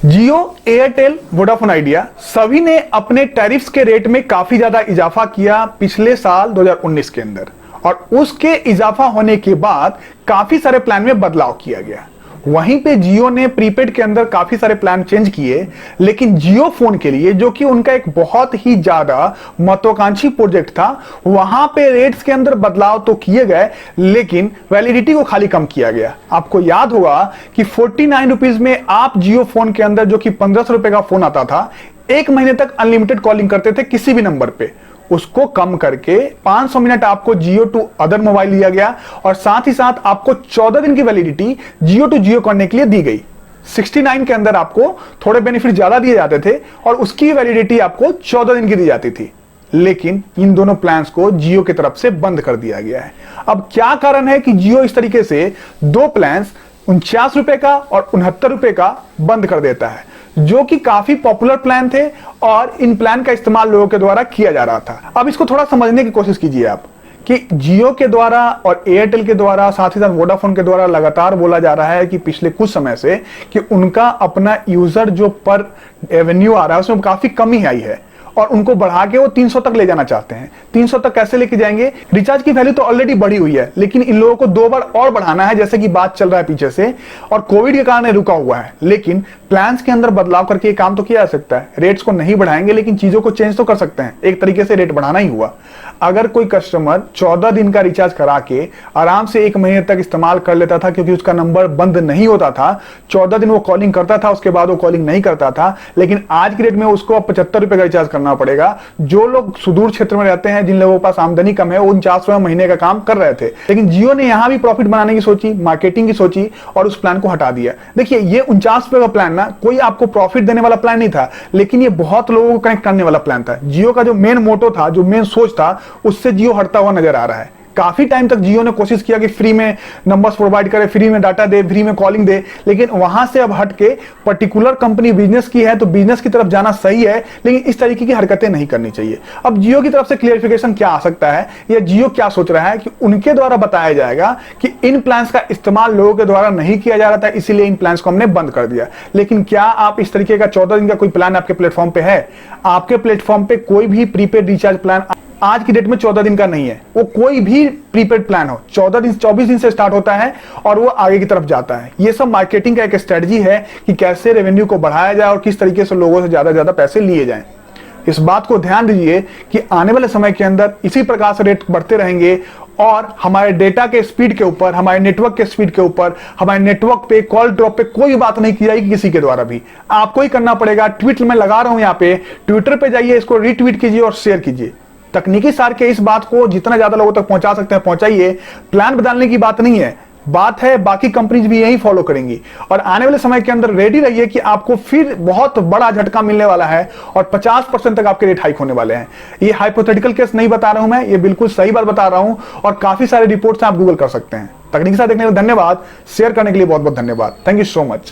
जियो, Airtel, Vodafone idea सभी ने अपने टैरिफ्स के रेट में काफी ज्यादा इजाफा किया पिछले साल 2019 के अंदर, और उसके इजाफा होने के बाद काफी सारे प्लान में बदलाव किया गया। वहीं पे जियो ने प्रीपेड के अंदर काफी सारे प्लान चेंज किए, लेकिन जियो फोन के लिए, जो कि उनका एक बहुत ही ज्यादा महत्वाकांक्षी प्रोजेक्ट था, वहां पे रेट्स के अंदर बदलाव तो किए गए, लेकिन वैलिडिटी को खाली कम किया गया। आपको याद होगा कि 49 रुपीज में आप जियो फोन के अंदर, जो कि 1500 रुपए का फोन आता था, 1 महीने तक अनलिमिटेड कॉलिंग करते थे किसी भी नंबर पे। उसको कम करके 500 मिनट आपको जियो टू अदर मोबाइल दिया गया, और साथ ही साथ आपको 14 दिन की वैलिडिटी जियो टू जियो करने के लिए दी गई। 69 के अंदर आपको थोड़े बेनिफिट ज्यादा दिए जाते थे, और उसकी वैलिडिटी आपको 14 दिन की दी जाती थी। लेकिन इन दोनों प्लान्स को जियो की तरफ से बंद कर दिया गया है। अब क्या कारण है कि जियो इस तरीके से दो प्लान्स 49 रुपए का और 69 रुपए का बंद कर देता है, जो कि काफी पॉपुलर प्लान थे और इन प्लान का इस्तेमाल लोगों के द्वारा किया जा रहा था। अब इसको थोड़ा समझने की कोशिश कीजिए आप कि जियो के द्वारा और एयरटेल के द्वारा, साथ ही साथ वोडाफोन के द्वारा लगातार बोला जा रहा है कि पिछले कुछ समय से कि उनका अपना यूजर जो पर रेवेन्यू आ रहा है उसमें काफी कमी आई है, और उनको बढ़ा के वो 300 तक ले जाना चाहते हैं। 300 तक कैसे लेके जाएंगे? रिचार्ज की वैल्यू तो ऑलरेडी बढ़ी हुई है, लेकिन इन लोगों को 2 बार और बढ़ाना है, जैसे कि बात चल रहा है पीछे से, और कोविड के कारण रुका हुआ है। लेकिन प्लान्स के अंदर बदलाव करके ये काम तो किया जा सकता है। रेट्स को नहीं बढ़ाएंगे, लेकिन चीजों को चेंज तो कर सकते हैं। एक तरीके से रेट बढ़ाना ही हुआ। अगर कोई कस्टमर 14 दिन का रिचार्ज करा के आराम से 1 महीने तक इस्तेमाल कर लेता था, क्योंकि उसका नंबर बंद नहीं होता था, 14 दिन वो कॉलिंग करता था, उसके बाद वो कॉलिंग नहीं करता था, लेकिन आज की डेट में उसको 75 रुपए का रिचार्ज करना पड़ेगा। जो लोग सुदूर क्षेत्र में रहते हैं, जिन लोगों के पास आमदनी कम है, वो 49 रुपए महीने का काम कर रहे थे। लेकिन जियो ने यहां भी प्रॉफिट बनाने की सोची, मार्केटिंग की सोची, और उस प्लान को हटा दिया। देखिए, ये 49 रुपए का प्लान ना कोई आपको प्रॉफिट देने वाला प्लान नहीं था, लेकिन ये बहुत लोगों को कनेक्ट करने वाला प्लान था। जियो का जो मेन मोटो था, जो मेन सोच था, उससे जियो हटता हुआ नजर आ रहा है। काफी टाइम तक जियो ने कोशिश किया कि फ्री में नंबर्स प्रोवाइड करे, फ्री में डाटा दे, फ्री में कॉलिंग दे, लेकिन वहां से अब हट के पर्टिकुलर कंपनी बिजनेस की है तो बिजनेस की तरफ जाना सही है, लेकिन इस तरीके की हरकतें नहीं करनी चाहिए। अब जियो की तरफ से क्लियरिफिकेशन क्या आ सकता है, या जियो क्या सोच रहा है कि उनके द्वारा बताया जाएगा कि इन प्लान्स का इस्तेमाल लोगों के द्वारा नहीं किया जा रहा था, इसीलिए इन प्लान्स को हमने बंद कर दिया। लेकिन क्या आप इस तरीके का 14 दिन का कोई प्लान आपके प्लेटफॉर्म पे है? आपके प्लेटफॉर्म पे कोई भी प्रीपेड रिचार्ज प्लान आज की डेट में 14 दिन का नहीं है। वो कोई भी प्रीपेड प्लान हो 14 दिन 24 दिन से स्टार्ट होता है और वो आगे की तरफ जाता है। ये सब मार्केटिंग का एक स्ट्रेटजी है कि कैसे रेवेन्यू को बढ़ाया जाए और किस तरीके से लोगों से ज्यादा पैसे लिए जाएं। इस बात को ध्यान दीजिए कि आने वाले समय के अंदर इसी प्रकार से रेट बढ़ते रहेंगे, और हमारे डेटा के स्पीड के ऊपर, हमारे नेटवर्क के स्पीड के ऊपर, हमारे नेटवर्क पे कॉल ड्रॉप पे कोई बात नहीं की जाएगी किसी के द्वारा भी। आपको ही करना पड़ेगा। ट्वीट में लगा रहा हूं यहाँ पे, ट्विटर पे जाइए, इसको रीट्वीट कीजिए और शेयर कीजिए। तकनीकी सार के इस बात को जितना ज्यादा लोगों तक पहुंचा सकते हैं पहुंचाइए। प्लान बदलने की बात नहीं है, बात है बाकी कंपनीज भी यही फॉलो करेंगी, और आने वाले समय के अंदर रेडी रहिए कि आपको फिर बहुत बड़ा झटका मिलने वाला है और 50% तक आपके रेट हाइक होने वाले हैं। ये हाइपोथेटिकल केस नहीं बता रहा हूं मैं, ये बिल्कुल सही बात बता रहा हूं, और काफी सारे रिपोर्ट्स आप गूगल कर सकते हैं। तकनीकी सार देखने के लिए धन्यवाद, शेयर करने के लिए बहुत बहुत धन्यवाद। Thank you so much.